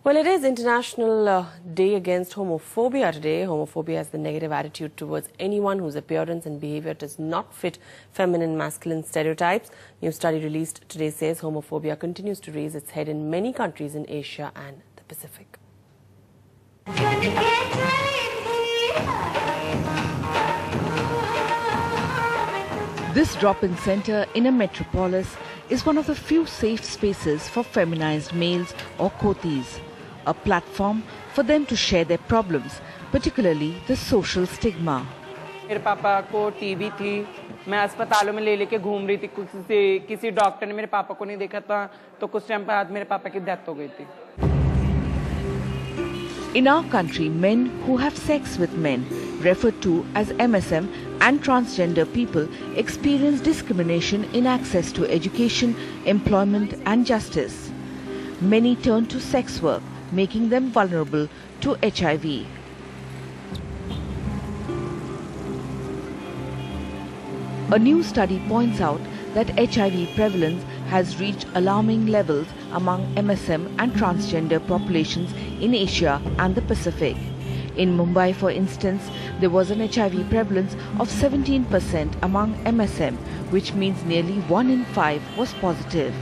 Well, it is International Day Against Homophobia today. Homophobia is the negative attitude towards anyone whose appearance and behavior does not fit feminine masculine stereotypes. New study released today says homophobia continues to raise its head in many countries in Asia and the Pacific. This drop-in center in a metropolis is one of the few safe spaces for feminized males or kotis, a platform for them to share their problems, particularly the social stigma. मेरे पापा को TB थी, मैं अस्पतालों में लेके घूम रही थी, किसी डॉक्टर ने मेरे पापा को नहीं देखा था, तो कुछ टाइम बाद मेरे पापा की डेथ हो गई थी. In our country, men who have sex with men, referred to as MSM, and transgender people experience discrimination in access to education, employment and justice. Many turn to sex work, making them vulnerable to HIV. A new study points out that HIV prevalence has reached alarming levels among MSM and transgender populations in Asia and the Pacific. In Mumbai, for instance, there was an HIV prevalence of 17% among MSM, which means nearly 1 in 5 was positive.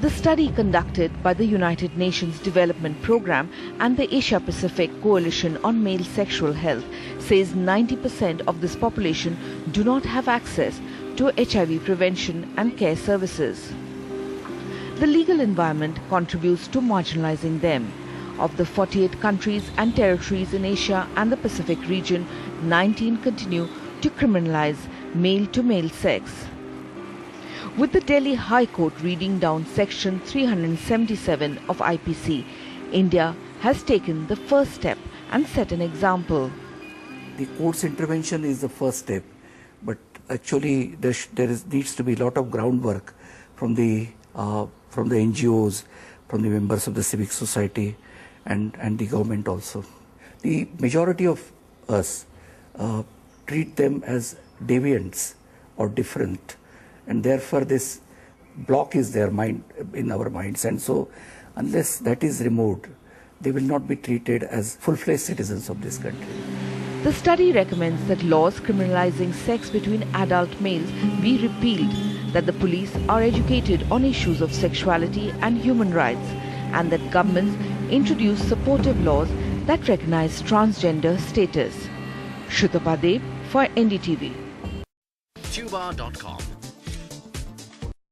The study conducted by the United Nations Development Programme and the Asia-Pacific Coalition on Male Sexual Health says 90% of this population do not have access to HIV prevention and care services. The legal environment contributes to marginalizing them. Of the 48 countries and territories in Asia and the Pacific region, 19 continue to criminalize male-to-male sex. With the Delhi High Court reading down Section 377 of IPC, India has taken the first step and set an example. The court's intervention is the first step, but actually needs to be a lot of groundwork from the NGOs, from the members of the civic society, and the government also. The majority of us treat them as deviants or different, and therefore this block is in our minds, and so unless that is removed, they will not be treated as full-fledged citizens of this country. The study recommends that laws criminalizing sex between adult males be repealed, that the police are educated on issues of sexuality and human rights, and that governments introduce supportive laws that recognize transgender status. Shutapa Dev for NDTV. Tuba.com